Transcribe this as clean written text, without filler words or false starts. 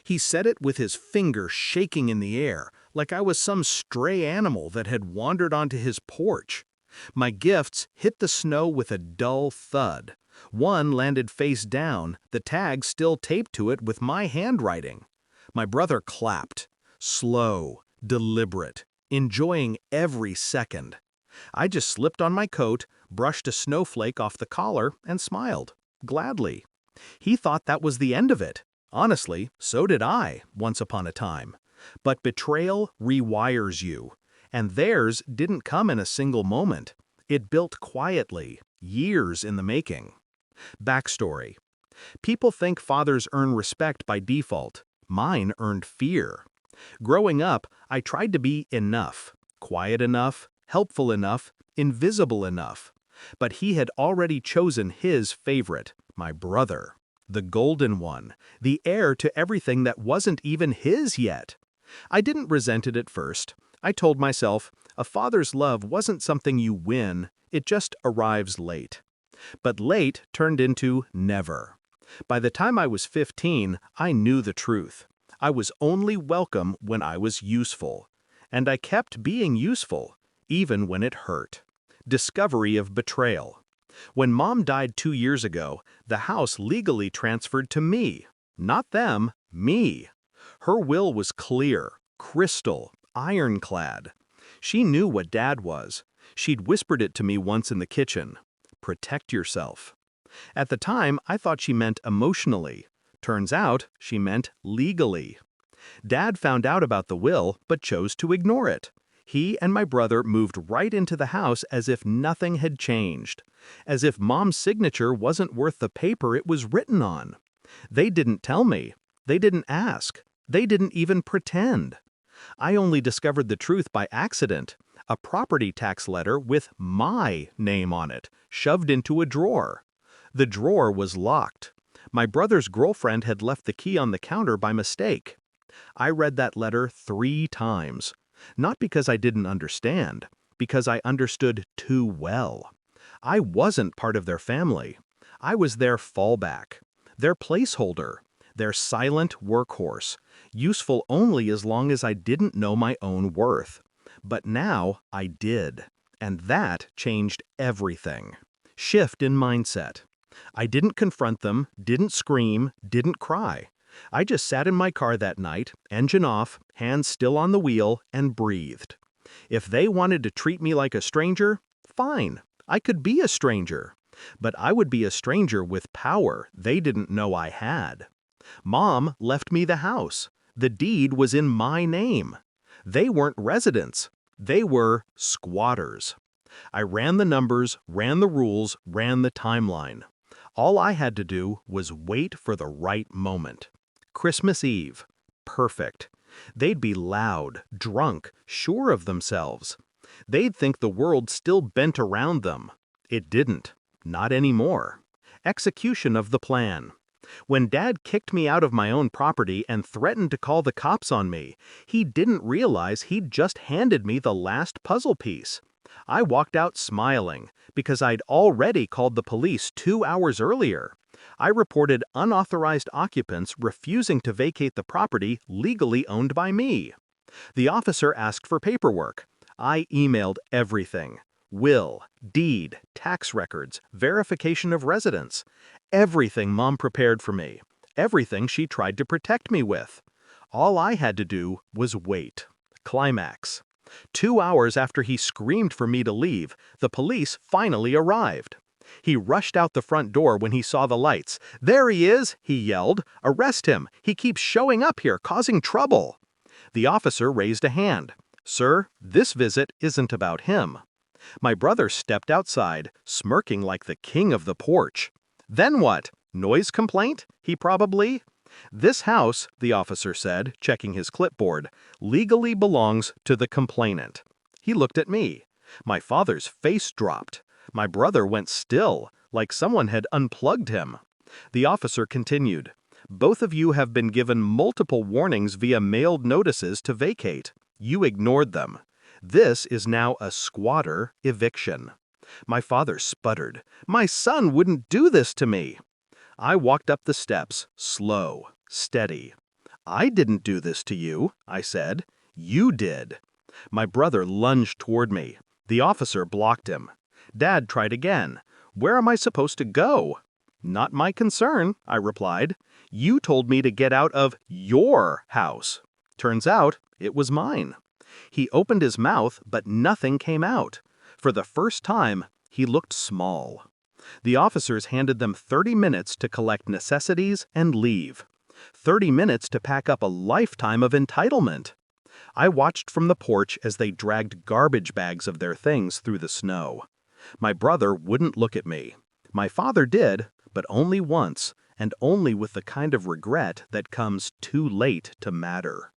He said it with his finger shaking in the air, like I was some stray animal that had wandered onto his porch. My gifts hit the snow with a dull thud. One landed face down, the tag still taped to it with my handwriting. My brother clapped. Slow, deliberate, enjoying every second. I just slipped on my coat, brushed a snowflake off the collar, and smiled, gladly. He thought that was the end of it. Honestly, so did I, once upon a time. But betrayal rewires you. And theirs didn't come in a single moment. It built quietly, years in the making. Backstory. People think fathers earn respect by default. Mine earned fear. Growing up, I tried to be enough, quiet enough, helpful enough, invisible enough. But he had already chosen his favorite, my brother. The golden one, the heir to everything that wasn't even his yet. I didn't resent it at first. I told myself, a father's love wasn't something you win, it just arrives late. But late turned into never. By the time I was 15, I knew the truth. I was only welcome when I was useful. And I kept being useful, even when it hurt. Discovery of betrayal. When Mom died 2 years ago, the house legally transferred to me. Not them, me. Her will was clear, crystal, ironclad. She knew what Dad was. She'd whispered it to me once in the kitchen. Protect yourself. At the time, I thought she meant emotionally. Turns out, she meant legally. Dad found out about the will, but chose to ignore it. He and my brother moved right into the house as if nothing had changed. As if Mom's signature wasn't worth the paper it was written on. They didn't tell me. They didn't ask. They didn't even pretend. I only discovered the truth by accident. A property tax letter with my name on it, shoved into a drawer. The drawer was locked. My brother's girlfriend had left the key on the counter by mistake. I read that letter 3 times. Not because I didn't understand, because I understood too well. I wasn't part of their family. I was their fallback, their placeholder, their silent workhorse, useful only as long as I didn't know my own worth. But now I did, and that changed everything. Shift in mindset. I didn't confront them, didn't scream, didn't cry. I just sat in my car that night, engine off, hands still on the wheel, and breathed. If they wanted to treat me like a stranger, fine, I could be a stranger. But I would be a stranger with power they didn't know I had. Mom left me the house. The deed was in my name. They weren't residents. They were squatters. I ran the numbers, ran the rules, ran the timeline. All I had to do was wait for the right moment. Christmas Eve. Perfect. They'd be loud, drunk, sure of themselves. They'd think the world still bent around them. It didn't. Not anymore. Execution of the plan. When Dad kicked me out of my own property and threatened to call the cops on me, he didn't realize he'd just handed me the last puzzle piece. I walked out smiling, because I'd already called the police 2 hours earlier. I reported unauthorized occupants refusing to vacate the property legally owned by me. The officer asked for paperwork. I emailed everything. Will, deed, tax records, verification of residence. Everything Mom prepared for me. Everything she tried to protect me with. All I had to do was wait. Climax. 2 hours after he screamed for me to leave, the police finally arrived. He rushed out the front door when he saw the lights. "There he is," he yelled. "Arrest him. He keeps showing up here, causing trouble." The officer raised a hand. "Sir, this visit isn't about him." My brother stepped outside, smirking like the king of the porch. "Then what? Noise complaint? He probably—" "This house," the officer said, checking his clipboard, "legally belongs to the complainant." He looked at me. My father's face dropped. My brother went still, like someone had unplugged him. The officer continued, "Both of you have been given multiple warnings via mailed notices to vacate. You ignored them. This is now a squatter eviction." My father sputtered. "My son wouldn't do this to me." I walked up the steps, slow, steady. I didn't do this to you, I said. You did. My brother lunged toward me. The officer blocked him. Dad tried again. Where am I supposed to go? Not my concern, I replied. You told me to get out of your house. Turns out it was mine. He opened his mouth, but nothing came out. For the first time, he looked small. The officers handed them 30 minutes to collect necessities and leave. 30 minutes to pack up a lifetime of entitlement. I watched from the porch as they dragged garbage bags of their things through the snow. My brother wouldn't look at me. My father did, but only once, and only with the kind of regret that comes too late to matter.